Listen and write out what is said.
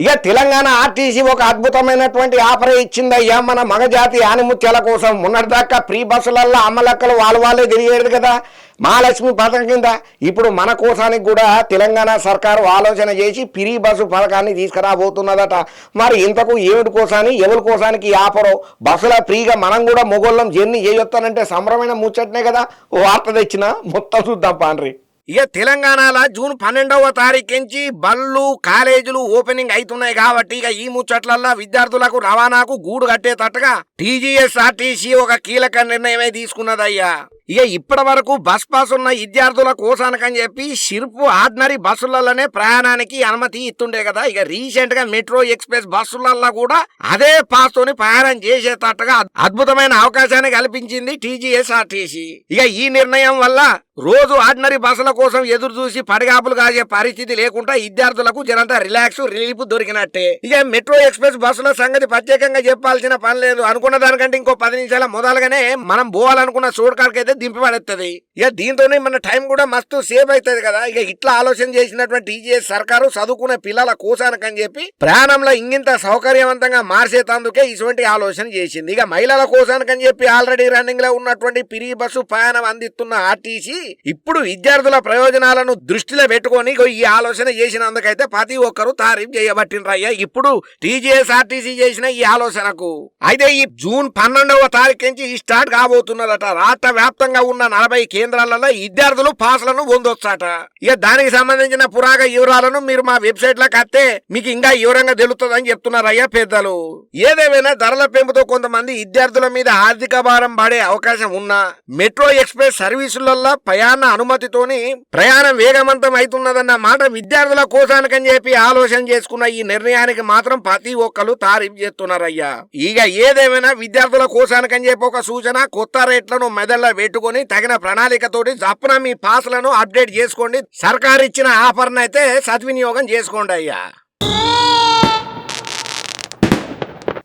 ఇక తెలంగాణ ఆర్టీసీ ఒక అద్భుతమైనటువంటి ఆఫర్ ఇచ్చిందయ్యా మన మగజాతి ఆనిముత్యాల కోసం. మొన్నటిదాకా ఫ్రీ బస్సులల్లో అమ్మలక్కలు వాళ్ళే తిరిగేది కదా మహాలక్ష్మి పథకం కింద. ఇప్పుడు మన కోసానికి కూడా తెలంగాణ సర్కారు ఆలోచన చేసి ఫ్రీ బస్సు పథకాన్ని తీసుకురాబోతున్నదట. మరి ఇంతకు ఏమిటి కోసాని ఎవరి కోసానికి ఈ ఆఫరు? బస్సుల ఫ్రీగా మనం కూడా మొగోళ్ళం జర్నీ చేయొస్తానంటే సంబరమైన ముచ్చటనే కదా. వార్త తెచ్చిన మొత్తం చూద్దాం పాండ్రి. ఇక తెలంగాణలో జూన్ 12వ తారీఖు నుంచి బళ్ళు కాలేజీలు ఓపెనింగ్ అవుతున్నాయి కాబట్టి ఇక ఈ ముచ్చట్లల్లో విద్యార్థులకు రవాణాకు గూడు కట్టేటట్టుగా టీజీఎస్ఆర్టీసీ ఒక కీలక నిర్ణయమే తీసుకున్నదయ్యా. ఇక ఇప్పటి వరకు బస్ పాస్ ఉన్న విద్యార్థుల కోసానికని చెప్పి సిర్పు ఆర్డినరీ బస్సులలోనే ప్రయాణానికి అనుమతి ఇస్తుండే కదా. ఇక రీసెంట్ గా మెట్రో ఎక్స్ప్రెస్ బస్సులలో కూడా అదే పాస్ తోని ప్రయాణం చేసేటట్టుగా అద్భుతమైన అవకాశాన్ని కల్పించింది టీజీఎస్ఆర్టీసీ. ఇక ఈ నిర్ణయం వల్ల రోజు ఆర్డినరీ బస్సుల కోసం ఎదురు చూసి పడిగాపులు కాసే పరిస్థితి లేకుండా విద్యార్థులకు జరంతా రిలీఫ్ దొరికినట్టే. ఇక మెట్రో ఎక్స్ప్రెస్ బస్సుల సంగతి ప్రత్యేకంగా చెప్పాల్సిన పని లేదు. అనుకున్న దానికంటే ఇంకో 10 నిమిషాల మొదలుగానే మనం పోవాలనుకున్న చోటుకాడికి అయితే దింపి పడేస్తుంది. ఇక దీంతోనే మన టైం కూడా మస్తు సేవ్ అవుతుంది కదా. ఇక ఇట్లా ఆలోచన చేసినటువంటి టీజీఎస్ సర్కారు చదువుకునే పిల్లల కోసానికని చెప్పి ప్రయాణంలో ఇంగింత సౌకర్యవంతంగా మార్చేందుకే ఇటువంటి ఆలోచన చేసింది. ఇక మహిళల కోసానికని చెప్పి ఆల్రెడీ రన్నింగ్ లో ఉన్నటువంటి ఫ్రీ బస్సు ప్రయాణం అందిస్తున్న ఆర్టీసీ ఇప్పుడు విద్యార్థుల ప్రయోజనాలను దృష్టిలో పెట్టుకొని ఈ ఆలోచన చేసినందుకైతే ప్రతి ఒక్కరు తారీఫ్ చేయబట్టినరయ్యా ఇప్పుడు టీజీఎస్ఆర్టీసీ చేసిన ఈ ఆలోచనకు. అయితే ఈ జూన్ 12వ తారీఖు నుంచి స్టార్ట్ కాబోతున్నదట. రాష్ట్ర వ్యాప్తంగా ఉన్న 40 కేంద్రాలలో విద్యార్థులు పాస్లను పొందొచ్చట. ఇక దానికి సంబంధించిన పురాగ వివరాలను మీరు మా వెబ్సైట్ లో కట్టే మీకు ఇంకా వివరంగా తెలుస్తుందని చెప్తున్నారయ్యా పెద్దలు. ఏదేమైనా ధరల పెంపుతో కొంతమంది విద్యార్థుల మీద ఆర్థిక భారం పడే అవకాశం ఉన్నా మెట్రో ఎక్స్ప్రెస్ సర్వీసులలో ప్రయాణ అనుమతితోని ప్రయాణం వేగవంతం అవుతున్నదన్న మాట విద్యార్థుల కోసానికని చెప్పి ఆలోచన చేసుకున్న ఈ నిర్ణయానికి మాత్రం ప్రతి ఒక్కరు తారీఫ్ చేస్తున్నారయ్యా. ఇక ఏదేమైనా విద్యార్థుల కోసానికని చెప్పి ఒక సూచన, కొత్త రేట్లను మెదళ్ళ పెట్టుకొని తగిన ప్రణాళికతోటి జప్పున మీ పాస్లను అప్డేట్ చేసుకోండి. సర్కారు ఇచ్చిన ఆఫర్ను అయితే సద్వినియోగం చేసుకోండి అయ్యా.